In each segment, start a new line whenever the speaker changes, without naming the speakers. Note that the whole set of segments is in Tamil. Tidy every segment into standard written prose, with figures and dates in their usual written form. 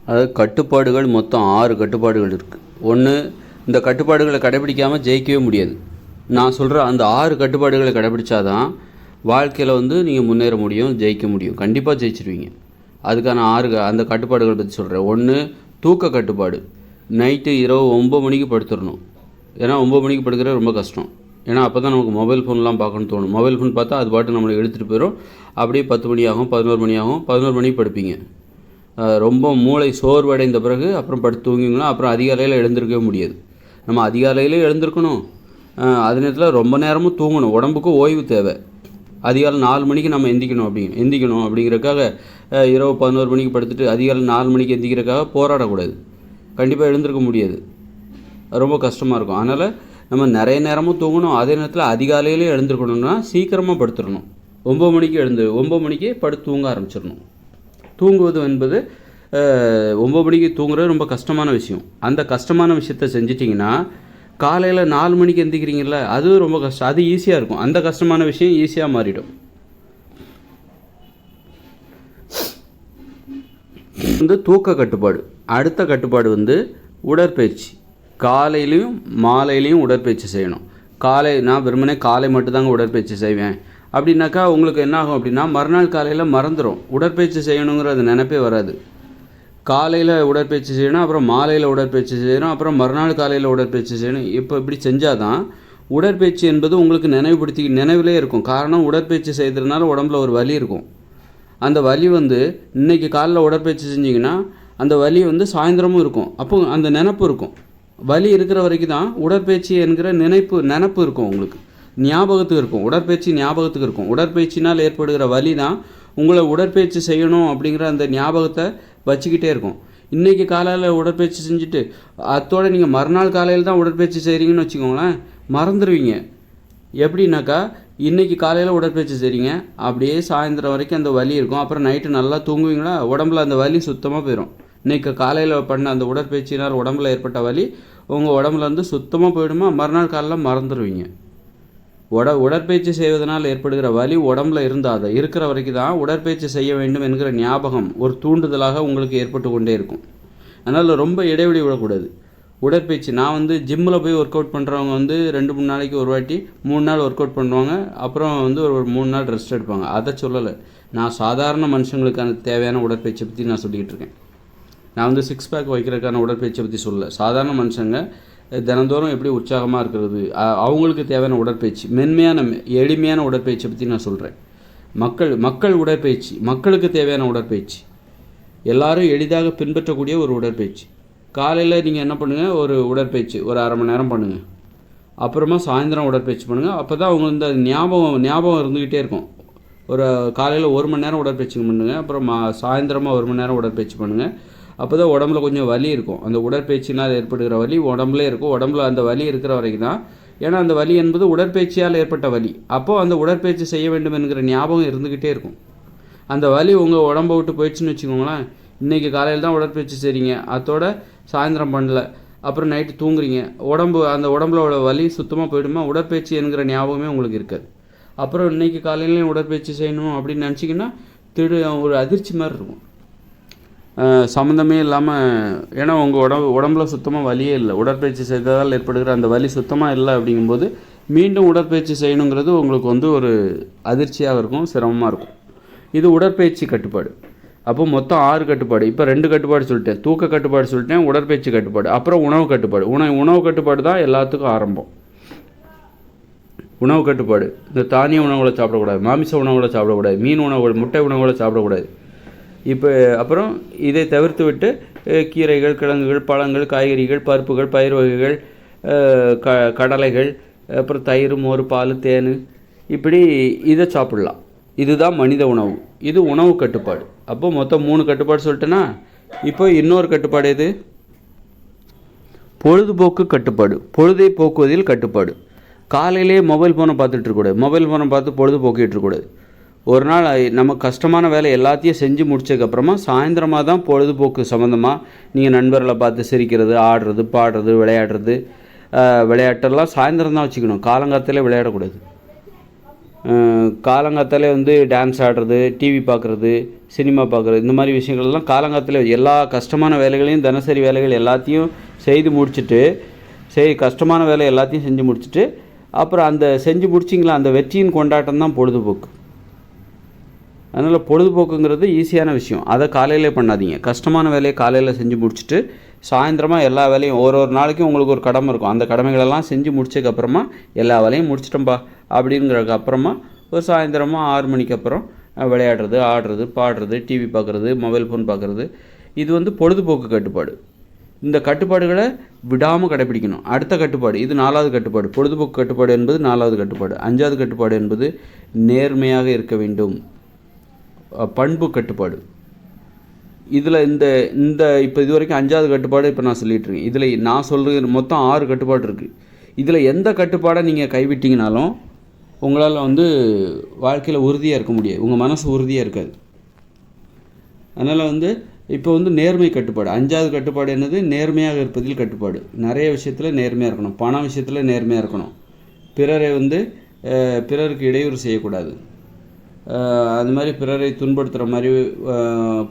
அதாவது கட்டுப்பாடுகள் மொத்தம் 6 கட்டுப்பாடுகள் இருக்குது. ஒன்று, இந்த கட்டுப்பாடுகளை கடைபிடிக்காமல் ஜெயிக்கவே முடியாது. நான் சொல்கிற அந்த 6 கட்டுப்பாடுகளை கடைபிடிச்சாதான் வாழ்க்கையில் நீங்கள் முன்னேற முடியும், ஜெயிக்க முடியும். கண்டிப்பாக ஜெயிச்சிருவீங்க. அதுக்கான 6 அந்த கட்டுப்பாடுகளை பற்றி சொல்கிறேன். ஒன்று, தூக்க கட்டுப்பாடு. நைட்டு இரவு 9 மணிக்கு படுத்துடணும். ஏன்னா 9 மணிக்கு படுக்கிறது ரொம்ப கஷ்டம். ஏன்னா அப்போ தான் நமக்கு மொபைல் ஃபோன்லாம் பார்க்கணும்னு தோணும். மொபைல் ஃபோன் பார்த்தா அது பாட்டு நம்மளை எடுத்துகிட்டு போயிடும். அப்படியே 10 மணி ஆகும், 11 மணி ஆகும். 11 மணிக்கு படுப்பீங்க. ரொம்ப மூளை சோர்வடைந்த பிறகு அப்புறம் படுத்து தூங்கிங்கன்னா அப்புறம் அதிகாலையில் எழுந்திருக்கவே முடியாது. நம்ம அதிகாலையிலே எழுந்திருக்கணும், அதே நேரத்தில் ரொம்ப நேரமும் தூங்கணும். உடம்புக்கு ஓய்வு தேவை. அதிகாலை 4 மணிக்கு நம்ம எந்திக்கணும் அப்படிங்கிறக்காக இரவு 11 மணிக்கு படுத்துட்டு அதிகாலை 4 மணிக்கு எந்திக்கிறக்காக போராடக்கூடாது. கண்டிப்பாக எழுந்திருக்க முடியாது, ரொம்ப கஷ்டமாக இருக்கும். அதனால் நம்ம நிறைய நேரமும் தூங்கணும், அதே நேரத்தில் அதிகாலையிலே எழுந்திருக்கணும்னா சீக்கிரமாக படுத்துடணும். 9 மணிக்கு படுத்து தூங்க ஆரம்பிச்சிடணும். தூங்குவது என்பது 9 மணிக்கு தூங்குறது ரொம்ப கஷ்டமான விஷயம். அந்த கஷ்டமான விஷயத்தை செஞ்சிட்டிங்கன்னா காலையில் 4 மணிக்கு எந்திக்கிறீங்கள, அது ரொம்ப கஷ்டம். அது ஈஸியாக இருக்கும். அந்த கஷ்டமான விஷயம் ஈஸியாக மாறிடும். தூக்க கட்டுப்பாடு. அடுத்த கட்டுப்பாடு உடற்பயிற்சி. காலையிலையும் மாலையிலையும் உடற்பயிற்சி செய்யணும். நான் வெறுமனே காலை மட்டும்தாங்க உடற்பயிற்சி செய்வேன் அப்படின்னாக்கா உங்களுக்கு என்ன ஆகும் அப்படின்னா, மறுநாள் காலையில் மறந்துடும். உடற்பயிற்சி செய்யணுங்கிறது நினைப்பே வராது. காலையில் உடற்பயிற்சி செய்யணும், அப்புறம் மாலையில் உடற்பயிற்சி செய்யணும், அப்புறம் மறுநாள் காலையில் உடற்பயிற்சி செய்யணும். இப்போ இப்படி செஞ்சால் தான் உடற்பயிற்சி என்பது உங்களுக்கு நினைவிலே இருக்கும். காரணம், உடற்பயிற்சி செய்கிறதுனால உடம்புல ஒரு வலி இருக்கும். அந்த வலி இன்றைக்கி காலையில் உடற்பயிற்சி செஞ்சிங்கன்னா அந்த வலி சாயந்தரமும் இருக்கும். அப்போ அந்த நினப்பு இருக்கும். வலி இருக்கிற வரைக்கும் தான் உடற்பயிற்சி என்கிற நினப்பு இருக்கும். உங்களுக்கு ஞாபகத்துக்கு இருக்கும். உடற்பயிற்சி ஞாபகத்துக்கு இருக்கும். உடற்பயிற்சினால் ஏற்படுகிற வலி தான் உங்களை உடற்பயிற்சி செய்யணும் அப்படிங்கிற அந்த ஞாபகத்தை வச்சுக்கிட்டே இருக்கும். இன்றைக்கி காலையில் உடற்பயிற்சி செஞ்சுட்டு அதோட நீங்கள் மறுநாள் காலையில் தான் உடற்பயிற்சி செய்கிறீங்கன்னு வச்சுக்கோங்களேன், மறந்துடுவீங்க. எப்படின்னாக்கா, இன்றைக்கி காலையில் உடற்பயிற்சி செய்கிறீங்க, அப்படியே சாயந்தரம் வரைக்கும் அந்த வலி இருக்கும். அப்புறம் நைட்டு நல்லா தூங்குவீங்களா, உடம்புல அந்த வலி சுத்தமாக போயிடும். இன்றைக்கி காலையில் பண்ண அந்த உடற்பயிற்சினால் உடம்புல ஏற்பட்ட வலி உங்கள் உடம்புல சுத்தமாக போயிடுமா, மறுநாள் காலையில் மறந்துடுவீங்க. உடற்பயிற்சி செய்வதனால் ஏற்படுகிற வலி உடம்புல இருந்தால் இருக்கிற வரைக்கும் தான் உடற்பயிற்சி செய்ய வேண்டும் என்கிற ஞாபகம் ஒரு தூண்டுதலாக உங்களுக்கு ஏற்பட்டு கொண்டே இருக்கும். அதனால் ரொம்ப இடைவெளி விடக்கூடாது. உடற்பயிற்சி நான் ஜிம்மில் போய் ஒர்க் அவுட் பண்ணுறவங்க 2-3 நாளைக்கு ஒரு வாட்டி 3 நாள் ஒர்க் அவுட் பண்ணுவாங்க. அப்புறம் ஒரு 3 நாள் ரெஸ்ட் எடுப்பாங்க. அதை சொல்லலை. நான் சாதாரண மனுஷங்களுக்கான தேவையான உடற்பயிற்சியை பற்றி நான் சொல்லிக்கிட்டு இருக்கேன். நான் 6 பேக் வைக்கிறதுக்கான உடற்பயிற்சியை பற்றி சொல்லலை. சாதாரண மனுஷங்க தினந்தோறும் எப்படி உற்சாகமாக இருக்கிறது, அவங்களுக்கு தேவையான உடற்பயிற்சி, எளிமையான உடற்பயிற்சியை பற்றி நான் சொல்கிறேன். மக்கள் உடற்பயிற்சி, மக்களுக்கு தேவையான உடற்பயிற்சி, எல்லாரும் எளிதாக பின்பற்றக்கூடிய ஒரு உடற்பயிற்சி. காலையில் நீங்கள் என்ன பண்ணுங்கள், ஒரு உடற்பயிற்சி ஒரு அரை மணி நேரம் பண்ணுங்கள். அப்புறமா சாயந்தரம் உடற்பயிற்சி பண்ணுங்கள். அப்போ தான் அவங்க இந்த ஞாபகம் இருந்துக்கிட்டே இருக்கும். ஒரு காலையில் 1 மணி நேரம் உடற்பயிற்சி பண்ணுங்கள். அப்புறம் சாயந்தரமாக 1 மணி நேரம் உடற்பயிற்சி பண்ணுங்கள். அப்போ தான் உடம்புல கொஞ்சம் வலி இருக்கும். அந்த உடற்பயிற்சினால் ஏற்படுகிற வலி உடம்புலே இருக்கும். உடம்புல அந்த வலி இருக்கிற வரைக்கும் தான். ஏன்னா அந்த வலி என்பது உடற்பயிற்சியால் ஏற்பட்ட வலி. அப்போது அந்த உடற்பயிற்சி செய்ய வேண்டும் என்கிற ஞாபகம் இருந்துக்கிட்டே இருக்கும். அந்த வலி உங்கள் உடம்பை விட்டு போயிடுச்சுன்னு வச்சுக்கோங்களேன், இன்றைக்கி காலையில் தான் உடற்பயிற்சி செய்கிறீங்க, அதோட சாயந்தரம் பண்ணல, அப்புறம் நைட்டு தூங்குறீங்க, அந்த உடம்புல வலி சுத்தமாக போயிடுமா, உடற்பயிற்சி என்கிற ஞாபகமே உங்களுக்கு இருக்காது. அப்புறம் இன்றைக்கி காலையிலையும் உடற்பயிற்சி செய்யணும் அப்படின்னு நினச்சிங்கன்னா ஒரு அதிர்ச்சி மாதிரி இருக்கும், சம்மந்தமே இல்லாமல். ஏன்னா உங்கள் உடம்புல சுத்தமாக வலியே இல்லை. உடற்பயிற்சி செய்ததால் ஏற்படுகிற அந்த வலி சுத்தமாக இல்லை. அப்படிங்கும்போது மீண்டும் உடற்பயிற்சி செய்யணுங்கிறது உங்களுக்கு ஒரு அதிர்ச்சியாக இருக்கும், சிரமமாக இருக்கும். இது உடற்பயிற்சி கட்டுப்பாடு. அப்போ மொத்தம் 6 கட்டுப்பாடு. இப்போ 2 கட்டுப்பாடு சொல்லிட்டேன். தூக்க கட்டுப்பாடு சொல்லிட்டேன், உடற்பயிற்சி கட்டுப்பாடு. அப்புறம் உணவு கட்டுப்பாடு. உணவு கட்டுப்பாடு தான் எல்லாத்துக்கும் ஆரம்பம். உணவு கட்டுப்பாடு, இந்த தானிய உணவுகளை சாப்பிடக்கூடாது, மாமிச உணவுகளை சாப்பிடக்கூடாது, மீன் உணவுகள், முட்டை உணவுகளை சாப்பிடக்கூடாது. இப்போ அப்புறம் இதை தவிர்த்து விட்டு கீரைகள், கிழங்குகள், பழங்கள், காய்கறிகள், பருப்புகள், பயிர் வகைகள், கடலைகள், அப்புறம் தயிர், மோர், பால், தேன், இப்படி இதை சாப்பிடலாம். இதுதான் மனித உணவு. இது உணவு கட்டுப்பாடு. அப்போ மொத்தம் 3 கட்டுப்பாடு சொல்லிட்டேன்னா, இப்போ இன்னொரு கட்டுப்பாடு எது? பொழுதுபோக்கு கட்டுப்பாடு. பொழுதை போக்குவதில் கட்டுப்பாடு. காலையிலே மொபைல் ஃபோனை பார்த்துட்டு இருக்கக்கூடாது. மொபைல் ஃபோனை பார்த்து பொழுதுபோக்கிட்டு இருக்கக்கூடாது. ஒரு நாள் நம்ம கஷ்டமான வேலை எல்லாத்தையும் செஞ்சு முடிச்சதுக்கப்புறமா சாயந்தரமாக தான் பொழுதுபோக்கு சம்மந்தமாக நீங்கள் நண்பர்களை பார்த்து சிரிக்கிறது, ஆடுறது, பாடுறது, விளையாட்டெல்லாம் சாயந்தரம் தான் வச்சுக்கணும். காலங்காலத்தில் விளையாடக்கூடாது. காலங்காத்தாலே வந்து டான்ஸ் ஆடுறது, டிவி பார்க்குறது, சினிமா பார்க்குறது, இந்த மாதிரி விஷயங்கள்லாம் காலங்காத்தாலே எல்லா கஷ்டமான வேலைகளையும் தினசரி வேலைகள் எல்லாத்தையும் செய்து முடிச்சுட்டு கஷ்டமான வேலை எல்லாத்தையும் செஞ்சு முடிச்சுட்டு அப்புறம் அந்த செஞ்சு முடிச்சிங்களா அந்த வெற்றியின் கொண்டாட்டம் தான் பொழுதுபோக்கு. அதனால் பொழுதுபோக்குங்கிறது ஈஸியான விஷயம். அதை காலையிலே பண்ணாதீங்க. கஷ்டமான வேலையை காலையில் செஞ்சு முடிச்சுட்டு சாயந்தரமாக எல்லா வேலையும் ஒரு நாளைக்கும் உங்களுக்கு ஒரு கடமை இருக்கும். அந்த கடமைகளெல்லாம் செஞ்சு முடிச்சதுக்கப்புறமா எல்லா வேலையும் முடிச்சிட்டோம்பா அப்படிங்கிறதுக்கு அப்புறமா ஒரு சாயந்தரமாக 6 மணிக்கு அப்புறம் விளையாடுறது, ஆடுறது, பாடுறது, டிவி பார்க்குறது, மொபைல் ஃபோன் பார்க்குறது, இது வந்து பொழுதுபோக்கு கட்டுப்பாடு. இந்த கட்டுப்பாடுகளை விடாமல் கடைப்பிடிக்கணும். அடுத்த கட்டுப்பாடு, இது 4வது கட்டுப்பாடு. பொழுதுபோக்கு கட்டுப்பாடு என்பது 4வது கட்டுப்பாடு. 5வது கட்டுப்பாடு என்பது நேர்மையாக இருக்க வேண்டும். பண்பு கட்டுப்பாடு. இதில் இந்த இப்போ இது வரைக்கும் 5வது கட்டுப்பாடு இப்போ நான் சொல்லிகிட்ருக்கேன். இதில் நான் சொல்கிறது மொத்தம் 6 கட்டுப்பாடு இருக்குது. இதில் எந்த கட்டுப்பாடை நீங்கள் கைவிட்டிங்கனாலும் உங்களால் வந்து வாழ்க்கையில் உறுதியாக இருக்க முடியாது. உங்கள் மனசு உறுதியாக இருக்காது. அதனால் வந்து இப்போ வந்து நேர்மை கட்டுப்பாடு. 5வது கட்டுப்பாடு என்னது? நேர்மையாக இருப்பதில் கட்டுப்பாடு. நிறைய விஷயத்தில் நேர்மையாக இருக்கணும். பண விஷயத்தில் நேர்மையாக இருக்கணும். பிறரை வந்து பிறருக்கு இடையூறு செய்யக்கூடாது. அது மாதிரி பிறரை துன்படுத்துகிற மாதிரி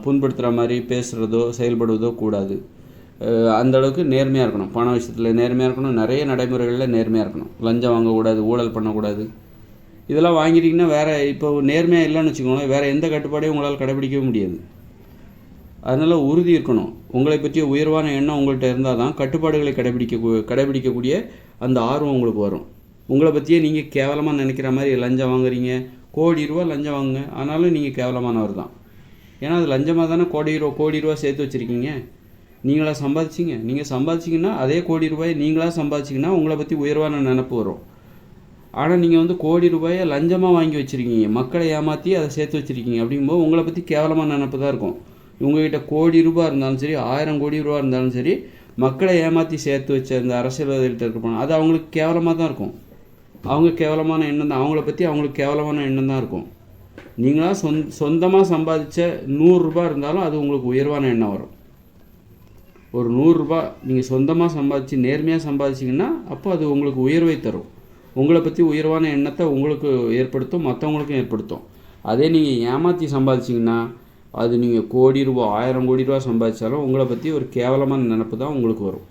புண்படுத்துகிற மாதிரி பேசுகிறதோ செயல்படுவதோ கூடாது. அந்த அளவுக்கு நேர்மையாக இருக்கணும். பண விஷயத்தில் நேர்மையாக இருக்கணும். நிறைய நடைமுறைகளில் நேர்மையாக இருக்கணும். லஞ்சம் வாங்கக்கூடாது, ஊழல் பண்ணக்கூடாது. இதெல்லாம் வாங்கிட்டிங்கன்னா வேறு இப்போ நேர்மையாக இல்லைன்னு வச்சுக்கோங்களேன், வேறு எந்த கட்டுப்பாடையும் உங்களால் கடைபிடிக்கவே முடியாது. அதனால் உறுதி இருக்கணும். உங்களை பற்றிய உயர்வான எண்ணம் உங்கள்கிட்ட இருந்தால் தான் கட்டுப்பாடுகளை கடைபிடிக்கக்கூடிய அந்த ஆர்வம் உங்களுக்கு வரும். உங்களை பற்றியே நீங்கள் கேவலமாக நினைக்கிற மாதிரி லஞ்சம் வாங்குறீங்க, கோடி ரூபா லஞ்சம் வாங்குங்க, ஆனாலும் நீங்கள் கேவலமானவர் தான். ஏன்னா அது லஞ்சமாக தானே கோடி ரூபா சேர்த்து வச்சுருக்கீங்க. நீங்களாக சம்பாதிச்சிங்க. நீங்கள் சம்பாதிச்சிங்கன்னா அதே கோடி ரூபாயை நீங்களாக சம்பாதிச்சிங்கன்னா உங்களை பற்றி உயர்வான நினப்பு வரும். ஆனால் நீங்கள் வந்து கோடி ரூபாயை லஞ்சமாக வாங்கி வச்சுருக்கீங்க, மக்களை ஏமாற்றி அதை சேர்த்து வச்சுருக்கீங்க. அப்படிங்கும்போது உங்களை பற்றி கேவலமான நினப்பு தான் இருக்கும். உங்கள்கிட்ட கோடி ரூபா இருந்தாலும் சரி, 1000 கோடி ரூபா இருந்தாலும் சரி, மக்களை ஏமாற்றி சேர்த்து வச்ச இந்த அரசியல்வாதிகள்கிட்ட இருக்க அது அவங்களுக்கு கேவலமாக தான் இருக்கும். அவங்க கேவலமான எண்ணம் தான், அவங்கள பற்றி அவங்களுக்கு கேவலமான எண்ணம் தான் இருக்கும். நீங்களாக சொந்தமாக சம்பாதிச்ச 100 ரூபா இருந்தாலும் அது உங்களுக்கு உயர்வான எண்ணம் வரும். ஒரு 100 ரூபா நீங்கள் சொந்தமாக சம்பாதிச்சு நேர்மையாக சம்பாதிச்சிங்கன்னா அப்போ அது உங்களுக்கு உயர்வை தரும். உங்களை பற்றி உயர்வான எண்ணத்தை உங்களுக்கு ஏற்படுத்தும், மற்றவங்களுக்கும் ஏற்படுத்தும். அதே நீங்கள் ஏமாற்றி சம்பாதிச்சிங்கன்னா அது நீங்கள் கோடி ரூபா 1000 கோடி ரூபா சம்பாதிச்சாலும் உங்களை பற்றி ஒரு கேவலமான நினப்பு தான் உங்களுக்கு வரும்.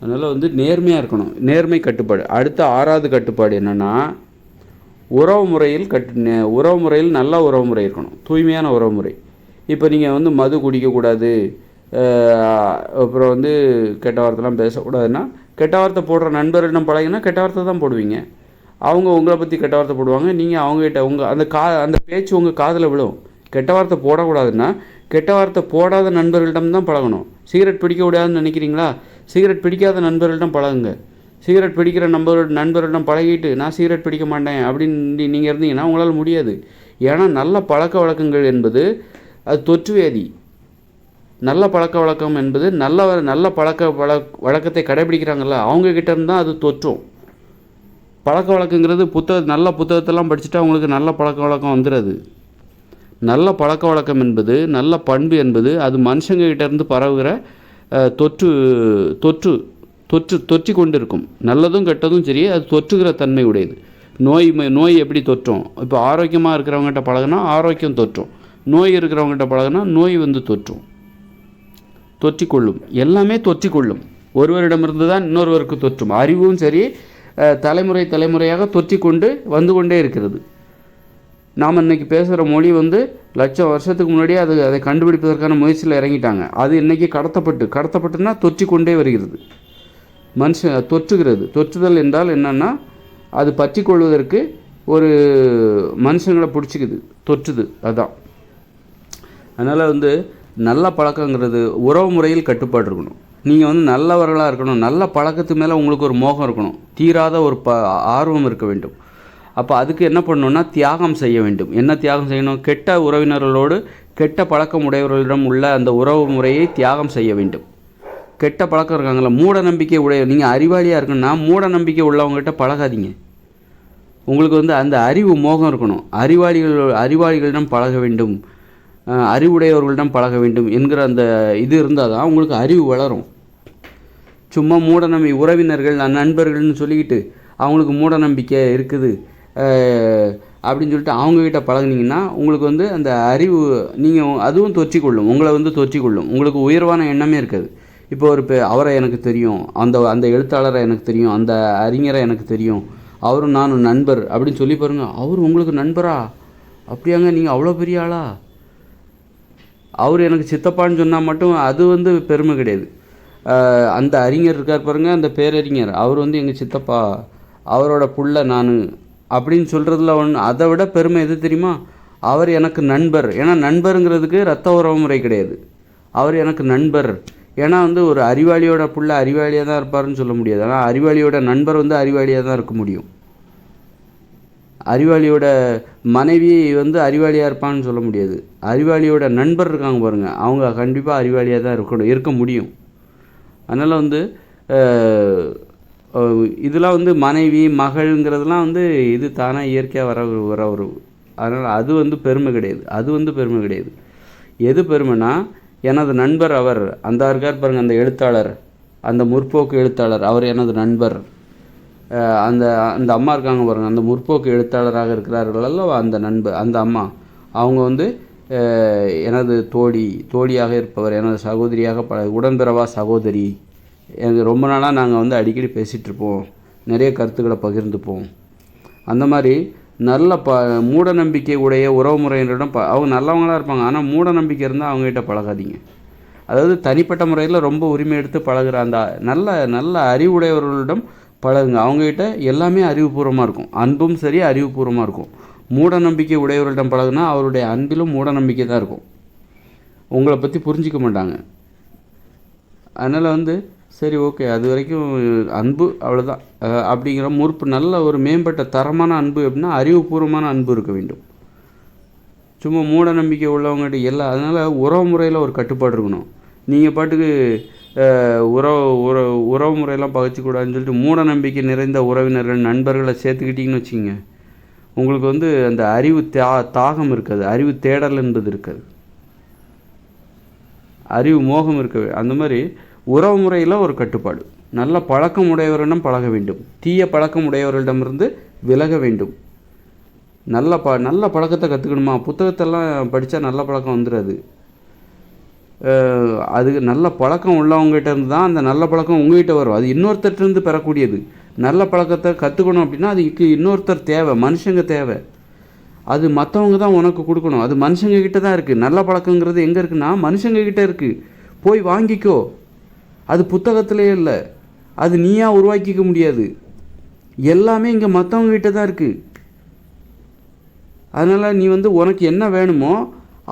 அதனால் வந்து நேர்மையாக இருக்கணும். நேர்மை கட்டுப்பாடு. அடுத்த 6வது கட்டுப்பாடு என்னென்னா உறவு முறையில் நல்ல உறவு முறை இருக்கணும். தூய்மையான உறவு முறை. இப்போ நீங்கள் வந்து மது குடிக்கக்கூடாது, அப்புறம் வந்து கெட்ட வார்த்தைலாம் பேசக்கூடாதுன்னா, கெட்ட வார்த்தை போடுற நண்பர்களிடம் பழகினா கெட்ட வார்த்தை தான் போடுவீங்க. அவங்க உங்களை பற்றி கெட்ட வார்த்தை போடுவாங்க. நீங்கள் அவங்ககிட்ட அந்த பேச்சு உங்கள் காதில் விழும். கெட்ட வார்த்தை போடக்கூடாதுன்னா கெட்ட வார்த்தை போடாத நண்பர்களிடம் தான் பழகணும். சிகரெட் பிடிக்க கூடாதுன்னு நினைக்கிறீங்களா? சிகரெட் பிடிக்காத நண்பர்களிடம் பழகுங்க. சிகரெட் பிடிக்கிற நண்பர்களிடம் பழகிட்டு நான் சிகரெட் பிடிக்க மாட்டேன் அப்படின்னு நீங்கள் இருந்தீங்கன்னா உங்களால் முடியாது. ஏன்னா நல்ல பழக்க வழக்கங்கள் என்பது அது தொற்றுவேதி. நல்ல பழக்க வழக்கம் என்பது நல்ல வழக்கத்தை கடைபிடிக்கிறாங்கல்ல, அவங்கக்கிட்ட இருந்தால் அது தொற்றும். பழக்க வழக்கங்கிறது நல்ல புத்தகத்தெல்லாம் படிச்சுட்டு அவங்களுக்கு நல்ல பழக்க வழக்கம் வந்துடுது. நல்ல பழக்க வழக்கம் என்பது, நல்ல பண்பு என்பது அது மனுஷங்ககிட்ட இருந்து பரவுகிற தொற்றி கொண்டு இருக்கும். நல்லதும் கெட்டதும் சரி, அது தொற்றுகிற தன்மை உடையது. நோய் எப்படி தொற்றும்? இப்போ ஆரோக்கியமாக இருக்கிறவங்ககிட்ட பழகினா ஆரோக்கியம் தொற்றும். நோய் இருக்கிறவங்ககிட்ட பழகினா நோய் வந்து தொற்றிக்கொள்ளும். எல்லாமே தொற்றிக்கொள்ளும். ஒருவரிடமிருந்து தான் இன்னொருவருக்கு தொற்றும். அறிவும் சரி, தலைமுறையாக தொற்றிக்கொண்டு வந்து கொண்டே இருக்கிறது. நாம் இன்றைக்கி பேசுகிற மொழி வந்து லட்சம் வருஷத்துக்கு முன்னாடியே அதை கண்டுபிடிப்பதற்கான முயற்சியில் இறங்கிட்டாங்க. அது இன்றைக்கி கடத்தப்பட்டுன்னா தொற்றிக்கொண்டே வருகிறது. தொற்றுகிறது. தொற்றுதல் என்றால் என்னென்னா அது பற்றி கொள்வதற்கு ஒரு மனுஷங்களை பிடிச்சிக்குது, தொற்றுது. அதுதான். அதனால் வந்து நல்ல பழக்கங்கிறது உறவு முறையில் கட்டுப்பாடு இருக்கணும். நீங்கள் வந்து நல்லவர்களாக இருக்கணும். நல்ல பழக்கத்து மேலே உங்களுக்கு ஒரு மோகம் இருக்கணும். தீராத ஒரு ஆர்வம் இருக்க வேண்டும். அப்போ அதுக்கு என்ன பண்ணணும்னா தியாகம் செய்ய வேண்டும். என்ன தியாகம் செய்யணும்? கெட்ட உறவினர்களோடு கெட்ட பழக்கம் உடையவர்களிடம் உள்ள அந்த உறவு முறையை தியாகம் செய்ய வேண்டும். கெட்ட பழக்கம் இருக்காங்களா, மூட நம்பிக்கை நீங்கள் அறிவாளியாக இருக்கணும்னா மூட நம்பிக்கை உள்ளவங்ககிட்ட பழகாதீங்க. உங்களுக்கு வந்து அந்த அறிவு மோகம் இருக்கணும். அறிவாளிகளிடம் பழக வேண்டும், அறிவுடையவர்களிடம் பழக வேண்டும் என்கிற அந்த இது இருந்தால் தான் உங்களுக்கு அறிவு வளரும். சும்மா உறவினர்கள் நண்பர்கள்னு சொல்லிக்கிட்டு அவங்களுக்கு மூட நம்பிக்கை இருக்குது, அப்படின்னு சொல்லிட்டு அவங்கக்கிட்ட பழகுனீங்கன்னா உங்களுக்கு வந்து அந்த அறிவு நீங்கள் அதுவும் தொற்றிக்கொள்ளும், உங்களை வந்து தொற்றிக்கொள்ளும். உங்களுக்கு உயர்வான எண்ணமே இருக்காது. இப்போ ஒரு அவரை எனக்கு தெரியும், அந்த அந்த எழுத்தாளரை எனக்கு தெரியும், அந்த அறிஞரை எனக்கு தெரியும், அவரும் நானும் நண்பர் அப்படின்னு சொல்லி பாருங்கள். அவர் உங்களுக்கு நண்பரா? அப்படியாங்க, நீங்கள் அவ்வளோ பெரிய ஆளா? அவர் எனக்கு சித்தப்பான்னு சொன்னால் மட்டும் அது வந்து பெருமை கிடையாது. அந்த அறிஞர் இருக்கார் பாருங்கள், அந்த பேரறிஞர், அவர் வந்து எங்கள் சித்தப்பா, அவரோட புள்ள நான் அப்படின்னு சொல்கிறதுல அதை விட பெருமை எது தெரியுமா? அவர் எனக்கு நண்பர். ஏன்னா நண்பருங்கிறதுக்கு ரத்த உறவு முறை கிடையாது. அவர் எனக்கு நண்பர். ஏன்னா வந்து ஒரு அறிவாளியோட புள்ள அறிவாளியாக தான் இருப்பார்னு சொல்ல முடியாது. ஆனால் அறிவாளியோட நண்பர் வந்து அறிவாளியாக தான் இருக்க முடியும். அறிவாளியோட மனைவி வந்து அறிவாளியாக இருப்பான்னு சொல்ல முடியாது. அறிவாளியோட நண்பர் இருக்காங்க பாருங்கள், அவங்க கண்டிப்பாக அறிவாளியாக தான் இருக்க முடியும். அதனால் வந்து இதெல்லாம் வந்து மனைவி மகள்ங்கிறதுலாம் வந்து இது தானாக இயற்கையாக வர ஒரு அதனால் அது வந்து பெருமை கிடையாது. அது வந்து பெருமை கிடையாது. எது பெருமைனா, எனது நண்பர் அவர், அந்த இருக்கார் பாருங்கள், அந்த எழுத்தாளர், அந்த முற்போக்கு எழுத்தாளர், அவர் எனது நண்பர். அந்த அந்த அம்மா இருக்காங்க பாருங்கள், அந்த முற்போக்கு எழுத்தாளராக இருக்கிறார்களல்ல அந்த அந்த அம்மா, அவங்க வந்து எனது தோழியாக இருப்பவர், எனது சகோதரியாக உடன்பிறவா சகோதரி. எனக்கு ரொம்ப நாளாக நாங்கள் வந்து அடிக்கடி பேசிகிட்ருப்போம், நிறைய கருத்துக்களை பகிர்ந்துப்போம். அந்த மாதிரி நல்ல மூட நம்பிக்கை உடைய உறவு முறையினரிடம் அவங்க நல்லவங்களாக இருப்பாங்க. ஆனால் மூட நம்பிக்கை இருந்தால் அவங்ககிட்ட பழகாதீங்க. அதாவது தனிப்பட்ட முறையில் ரொம்ப உரிமை எடுத்து பழகுற அந்த நல்ல நல்ல அறிவுடையவர்களிடம் பழகுங்க. அவங்ககிட்ட எல்லாமே அறிவுபூர்வமாக இருக்கும், அன்பும் சரி அறிவுபூர்வமாக இருக்கும். மூட நம்பிக்கை உடையவர்களிடம் பழகுனா அவருடைய அன்பிலும் மூட நம்பிக்கை தான் இருக்கும். உங்களை பற்றி புரிஞ்சிக்க மாட்டாங்க. அதனால் வந்து சரி ஓகே, அது வரைக்கும் அன்பு அவ்வளோதான் அப்படிங்கிற நல்ல ஒரு மேம்பட்ட தரமான அன்பு எப்படின்னா அறிவுபூர்வமான அன்பு இருக்க வேண்டும். சும்மா மூட நம்பிக்கை உள்ளவங்ககிட்ட எல்லாம். அதனால் உறவு முறையில் ஒரு கட்டுப்பாடு இருக்கணும். நீங்கள் பாட்டுக்கு உறவு முறையெல்லாம் பகைச்சிக்கூடாதுன்னு சொல்லிட்டு மூட நம்பிக்கை நிறைந்த உறவினர்கள் நண்பர்களை சேர்த்துக்கிட்டிங்கன்னு வச்சுங்க, உங்களுக்கு வந்து அந்த அறிவு தாகம் இருக்காது, அறிவு தேடல் என்பது இருக்காது, அறிவு மோகம் இருக்கவே. அந்த மாதிரி உறவு முறையில் ஒரு கட்டுப்பாடு. நல்ல பழக்கம் உடையவரிடம் பழக வேண்டும், தீய பழக்கம் உடையவர்களிடமிருந்து விலக வேண்டும். நல்ல பழக்கத்தை கற்றுக்கணுமா? புத்தகத்தெல்லாம் படித்தா நல்ல பழக்கம் வந்துடாது. அதுக்கு நல்ல பழக்கம் உள்ளவங்ககிட்ட இருந்து தான் அந்த நல்ல பழக்கம் உங்கள்கிட்ட வரும். அது இன்னொருத்தர்கிட்டருந்து பெறக்கூடியது. நல்ல பழக்கத்தை கற்றுக்கணும் அப்படின்னா அதுக்கு இன்னொருத்தர் தேவை, மனுஷங்க தேவை. அது மற்றவங்க தான் உனக்கு கொடுக்கணும். அது மனுஷங்க கிட்ட தான் இருக்குது. நல்ல பழக்கங்கிறது எங்கே இருக்குன்னா மனுஷங்க கிட்ட இருக்குது. போய் வாங்கிக்கோ. அது புத்தகத்திலே இல்லை, அது நீயா உருவாக்கிக்க முடியாது. எல்லாமே இங்கே மற்றவங்ககிட்ட தான் இருக்குது. அதனால் நீ வந்து உனக்கு என்ன வேணுமோ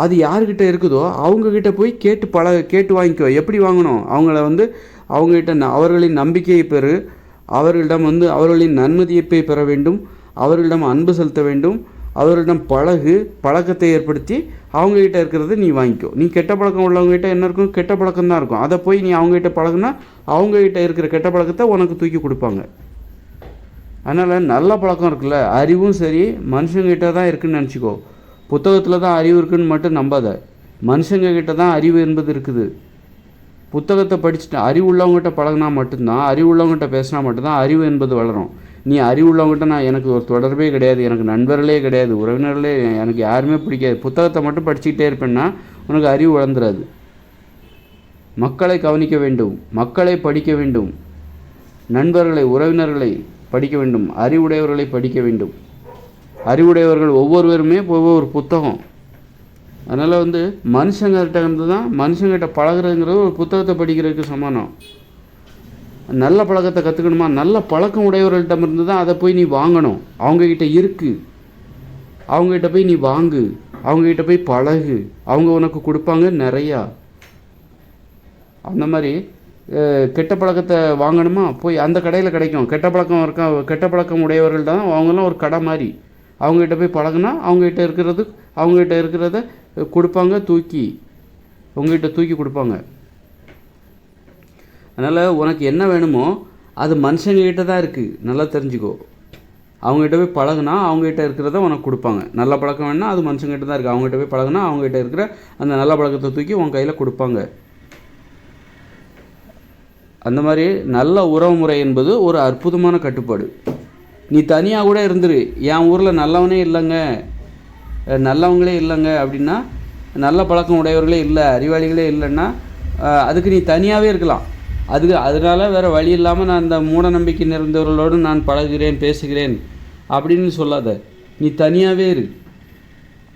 அது யார்கிட்ட இருக்குதோ அவங்கக்கிட்ட போய் கேட்டு வாங்கிக்கோ. எப்படி வாங்கணும்? அவங்ககிட்ட அவர்களின் நம்பிக்கையை பெறு, அவர்களிடம் அவர்களின் நன்மதிப்பை பெற வேண்டும், அவர்களிடம் அன்பு செலுத்த வேண்டும், அவர்களிடம் பழக்கத்தை ஏற்படுத்தி அவங்ககிட்ட இருக்கிறத நீ வாங்கிக்கோ. நீ கெட்ட பழக்கம் உள்ளவங்ககிட்ட என்ன இருக்கும்? கெட்ட பழக்கம் தான் இருக்கும். அதை போய் நீ அவங்ககிட்ட பழகுனா அவங்ககிட்ட இருக்கிற கெட்ட பழக்கத்தை உனக்கு தூக்கி கொடுப்பாங்க. அதனால் நல்ல பழக்கம் இருக்குல்ல, அறிவும் சரி மனுஷங்கிட்ட தான் இருக்குதுன்னு நினச்சிக்கோ. புத்தகத்தில் தான் அறிவு இருக்குதுன்னு மட்டும் நம்பாத. மனுஷங்கக்கிட்ட தான் அறிவு என்பது இருக்குது. புத்தகத்தை படிச்சுட்டு அறிவு உள்ளவங்ககிட்ட பழகினா மட்டும்தான், அறிவு உள்ளவங்ககிட்ட பேசினா மட்டும்தான் அறிவு என்பது வளரும். நீ அறிவு உள்ளவங்ககிட்ட எனக்கு ஒரு தொடர்பே கிடையாது, எனக்கு நண்பர்களே கிடையாது, உறவினர்களே எனக்கு யாருமே பிடிக்காது, புத்தகத்தை மட்டும் படிச்சுக்கிட்டே இருப்பேன்னா உனக்கு அறிவு வளர்ந்துடாது. மக்களை கவனிக்க வேண்டும், மக்களை படிக்க வேண்டும், நண்பர்களை உறவினர்களை படிக்க வேண்டும், அறிவுடையவர்களை படிக்க வேண்டும். அறிவுடையவர்கள் ஒவ்வொருவருமே ஒவ்வொரு புத்தகம். அதனால் மனுஷங்கிட்ட இருந்து தான் மனுஷங்கிட்ட பழகிறதுங்கிறது ஒரு புத்தகத்தை படிக்கிறதுக்கு சமானம். நல்ல பழக்கத்தை கற்றுக்கணுமா? நல்ல பழக்கம் உடையவர்கள்ட்டமிருந்து தான் அதை போய் நீ வாங்கணும். அவங்கக்கிட்ட இருக்குது, அவங்ககிட்ட போய் நீ வாங்கு, அவங்ககிட்ட போய் பழகு, அவங்க உனக்கு கொடுப்பாங்க நிறையா. அந்த மாதிரி கெட்ட பழக்கத்தை வாங்கணுமா? போய் அந்த கடையில் கிடைக்கும். கெட்ட பழக்கம் உடையவர்கள் தான் அவங்கெல்லாம் ஒரு கடை மாதிரி. அவங்ககிட்ட போய் பழகுனா அவங்ககிட்ட இருக்கிறத கொடுப்பாங்க, உங்ககிட்ட தூக்கி கொடுப்பாங்க. அதனால் உனக்கு என்ன வேணுமோ அது மனுஷங்ககிட்ட தான் இருக்குது, நல்லா தெரிஞ்சுக்கோ. அவங்ககிட்ட போய் பழகுனா அவங்ககிட்ட இருக்கிறத உனக்கு கொடுப்பாங்க. நல்ல பழக்கம் வேணுன்னா அது மனுஷங்கிட்ட தான் இருக்குது. அவங்ககிட்ட போய் பழகுனா அவங்ககிட்ட இருக்கிற அந்த நல்ல பழக்கத்தை தூக்கி உன் கையில் கொடுப்பாங்க. அந்த மாதிரி நல்ல உறவு முறை என்பது ஒரு அற்புதமான கட்டுப்பாடு. நீ தனியாக கூட இருந்துரு, என் ஊரில் நல்லவனே இல்லைங்க, நல்லவங்களே இல்லைங்க அப்படின்னா, நல்ல பழக்கம் உடையவர்களே இல்லை, அறிவாளிகளே இல்லைன்னா அதுக்கு நீ தனியாகவே இருக்கலாம். அதனால் வேறு வழி இல்லாமல் நான் அந்த மூட நம்பிக்கை நிறைந்தவர்களோடு நான் பழகுகிறேன், பேசுகிறேன் அப்படின்னு சொல்லாத. நீ தனியாகவே இரு,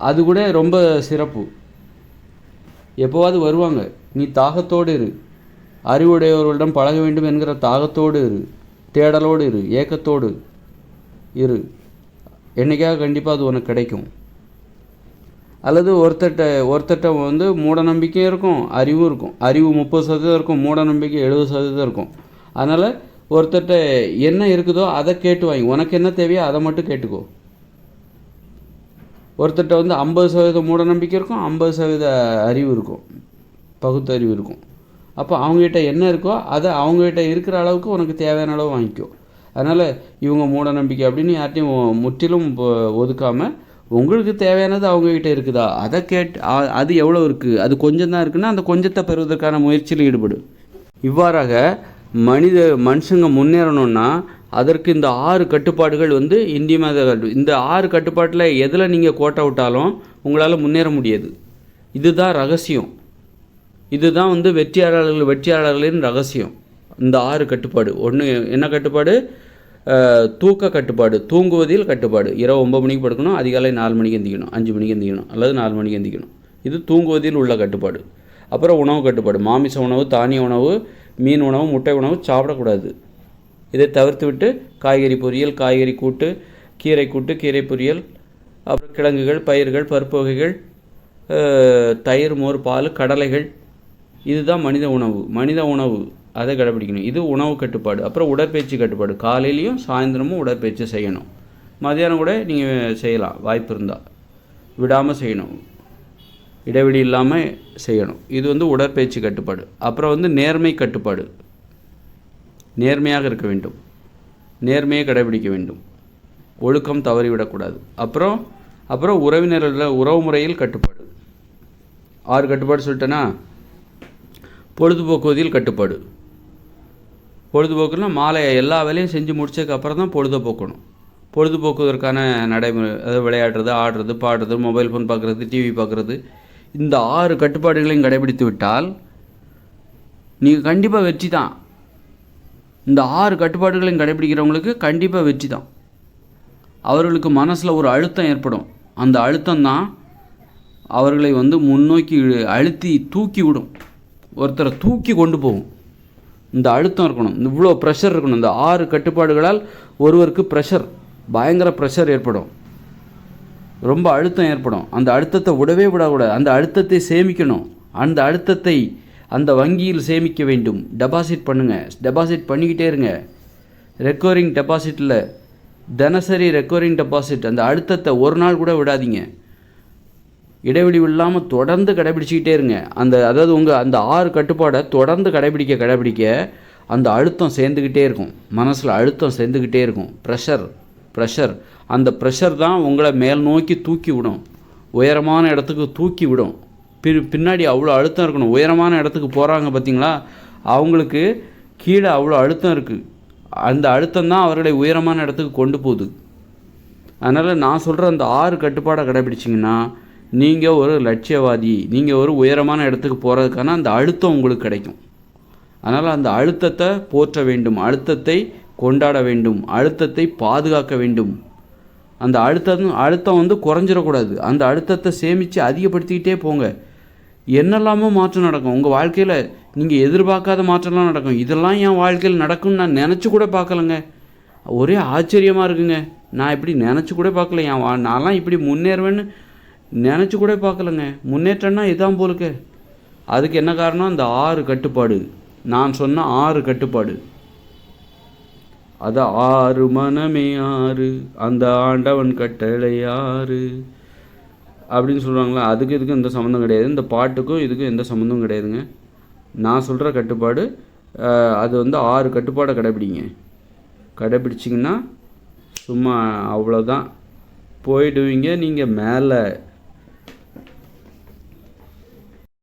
அது கூட ரொம்ப சிறப்பு. எப்போவாது வருவாங்க, நீ தாகத்தோடு இரு, அறிவுடையவர்களிடம் பழக வேண்டும் என்கிற தாகத்தோடு இரு, தேடலோடு இரு, ஏக்கத்தோடு இரு. என்றைக்காக கண்டிப்பாக அது உனக்கு கிடைக்கும். அல்லது ஒருத்தட்ட வந்து மூட நம்பிக்கையும் இருக்கும், அறிவும் இருக்கும். அறிவு 30% இருக்கும், மூட நம்பிக்கை 70% இருக்கும். அதனால் ஒருத்தட்ட என்ன இருக்குதோ அதை கேட்டு வாங்கி, உனக்கு என்ன தேவையோ அதை மட்டும் கேட்டுக்கோ. ஒருத்தட்ட வந்து 50% மூட நம்பிக்கை இருக்கும், 50% அறிவு இருக்கும், பகுத்தறிவு இருக்கும். அப்போ அவங்ககிட்ட என்ன இருக்கோ அதை அவங்ககிட்ட இருக்கிற அளவுக்கு உனக்கு தேவையான அளவு வாங்கிக்கோ. அதனால் இவங்க மூட நம்பிக்கை அப்படின்னு யார்ட்டையும் முற்றிலும் ஒதுக்காமல், உங்களுக்கு தேவையானது அவங்கக்கிட்ட இருக்குதா அதை அது எவ்வளோ இருக்குது, அது கொஞ்சம் தான் இருக்குன்னா அந்த கொஞ்சத்தை பெறுவதற்கான முயற்சியில் ஈடுபடு. இவ்வாறாக மனுஷங்க முன்னேறணும்னா அதற்கு இந்த 6 கட்டுப்பாடுகள் வந்து இன்றியமையாத. இந்த 6 கட்டுப்பாட்டில் எதில் நீங்கள் கோட்டை விட்டாலும் உங்களால் முன்னேற முடியாது. இதுதான் ரகசியம். இதுதான் வந்து வெற்றியாளர்களின் ரகசியம். இந்த 6 கட்டுப்பாடு. ஒன்று என்ன கட்டுப்பாடு? தூக்க கட்டுப்பாடு, தூங்குவதில் கட்டுப்பாடு. இரவு 9 மணிக்கு படுக்கணும், அதிகாலை 4 மணிக்கு எந்திக்கணும், 5 மணிக்கு எந்திக்கணும் அல்லது 4 மணிக்கு எந்திக்கணும். இது தூங்குவதில் உள்ள கட்டுப்பாடு. அப்புறம் உணவு கட்டுப்பாடு. மாமிச உணவு, தானிய உணவு, மீன் உணவு, முட்டை உணவு சாப்பிடக்கூடாது. இதை தவிர்த்து விட்டு காய்கறி பொரியல், காய்கறி கூட்டு, கீரை கூட்டு, கீரை பொரியல், அப்புறம் கிழங்குகள், பயிர்கள், பருப்பு வகைகள், தயிர், மோர், பால், கடலைகள், இதுதான் மனித உணவு. அதை கடைப்பிடிக்கணும். இது உணவு கட்டுப்பாடு. அப்புறம் உடற்பயிற்சி கட்டுப்பாடு. காலையிலையும் சாயந்தரமும் உடற்பயிற்சி செய்யணும். மதியானம் கூட நீங்கள் செய்யலாம், வாய்ப்பு இருந்தால். விடாமல் செய்யணும், இடைவெளி இல்லாமல் செய்யணும். இது வந்து உடற்பயிற்சி கட்டுப்பாடு. அப்புறம் வந்து நேர்மை கட்டுப்பாடு. நேர்மையாக இருக்க வேண்டும், நேர்மையை கடைபிடிக்க வேண்டும், ஒழுக்கம் தவறிவிடக்கூடாது. அப்புறம் உறவு முறையில் கட்டுப்பாடு. 6 கட்டுப்பாடு சொல்லிட்டேன்னா. பொழுதுபோக்குவதில் கட்டுப்பாடு. பொழுதுபோக்குன்னா மாலை எல்லா வேலையும் செஞ்சு முடிச்சதுக்கப்புறம் தான் பொழுதுபோக்கணும். பொழுதுபோக்குவதற்கான நடைமுறை, அதாவது விளையாடுறது, ஆடுறது, பாடுறது, மொபைல் ஃபோன் பார்க்குறது, டிவி பார்க்குறது, இந்த 6 கட்டுப்பாடுகளையும் கடைபிடித்து விட்டால் நீங்கள் கண்டிப்பாக வெற்றி தான். இந்த 6 கட்டுப்பாடுகளையும் கடைபிடிக்கிறவங்களுக்கு கண்டிப்பாக வெற்றி தான். அவர்களுக்கு மனசில் ஒரு அழுத்தம் ஏற்படும். அந்த அழுத்தம் தான் அவர்களை வந்து முன்னோக்கி அழுத்தி தூக்கி விடும், ஒருத்தரை தூக்கி கொண்டு போகும். இந்த அழுத்தம் இருக்கணும், இவ்வளோ ப்ரெஷர் இருக்கணும். இந்த 6 கட்டுப்பாடுகளால் ஒருவருக்கு பயங்கர ப்ரெஷர் ஏற்படும், ரொம்ப அழுத்தம் ஏற்படும். அந்த அழுத்தத்தை விடவே விடக்கூடாது. அந்த அழுத்தத்தை சேமிக்கணும். அந்த அழுத்தத்தை அந்த வங்கியில் சேமிக்க வேண்டும். டெபாசிட் பண்ணுங்கள், டெபாசிட் பண்ணிக்கிட்டே இருங்க. ரெக்கரிங் டெபாசிட்டில் தினசரி ரெக்கரிங் டெபாசிட். அந்த அழுத்தத்தை ஒரு நாள் கூட விடாதீங்க. இடைவெளி இல்லாமல் தொடர்ந்து கடைபிடிச்சிக்கிட்டே இருங்க. அதாவது அந்த 6 கட்டுப்பாடை தொடர்ந்து கடைபிடிக்க அந்த அழுத்தம் சேர்ந்துக்கிட்டே இருக்கும். மனசில் அழுத்தம் சேர்ந்துக்கிட்டே இருக்கும். ப்ரெஷர் அந்த ப்ரெஷர் தான் உங்களை மேல் நோக்கி தூக்கி விடும், உயரமான இடத்துக்கு தூக்கி விடும். பின்னாடி அவ்வளோ அழுத்தம் இருக்கணும். உயரமான இடத்துக்கு போகிறாங்க பார்த்தீங்களா, அவங்களுக்கு கீழே அவ்வளோ அழுத்தம் இருக்குது. அந்த அழுத்தம் தான் அவர்களை உயரமான இடத்துக்கு கொண்டு போகுது. அதனால் நான் சொல்கிற அந்த 6 கட்டுப்பாடை கடைபிடிச்சிங்கன்னா நீங்கள் ஒரு லட்சியவாதி, நீங்கள் ஒரு உயரமான இடத்துக்கு போகிறதுக்கான அந்த அழுத்தம் உங்களுக்கு கிடைக்கும். அதனால் அந்த அழுத்தத்தை போற்ற வேண்டும், அழுத்தத்தை கொண்டாட வேண்டும், அழுத்தத்தை பாதுகாக்க வேண்டும். அந்த அழுத்தம் வந்து குறைஞ்சிடக்கூடாது. அந்த அழுத்தத்தை சேமித்து அதிகப்படுத்திக்கிட்டே போங்க. என்னெல்லாமோ மாற்றம் நடக்கும் உங்கள் வாழ்க்கையில். நீங்கள் எதிர்பார்க்காத மாற்றம்லாம் நடக்கும். இதெல்லாம் என் வாழ்க்கையில் நடக்கும்னு நான் நினச்சி கூட பார்க்கலங்க. ஒரே ஆச்சரியமாக இருக்குங்க. நான் இப்படி நினச்சி கூட பார்க்கல. நான்லாம் இப்படி முன்னேறுவேன்னு நினச்சி கூட பார்க்கலங்க. முன்னேற்றம்னா இதான் போலுக்கு. அதுக்கு என்ன காரணம்? அந்த 6 கட்டுப்பாடு. நான் சொன்ன 6 கட்டுப்பாடு. அது 6 மனமே 6 அந்த ஆண்டவன் கட்டளை 6 அப்படின்னு சொல்கிறாங்களா. இதுக்கும் எந்த சம்மந்தம் கிடையாது. இந்த பாட்டுக்கும் இதுக்கும் எந்த சம்மந்தமும் கிடையாதுங்க. நான் சொல்கிற கட்டுப்பாடு அது வந்து 6 கட்டுப்பாடை கடைபிடிச்சிங்கன்னா சும்மா அவ்வளோதான் போயிடுவீங்க நீங்கள் மேலே.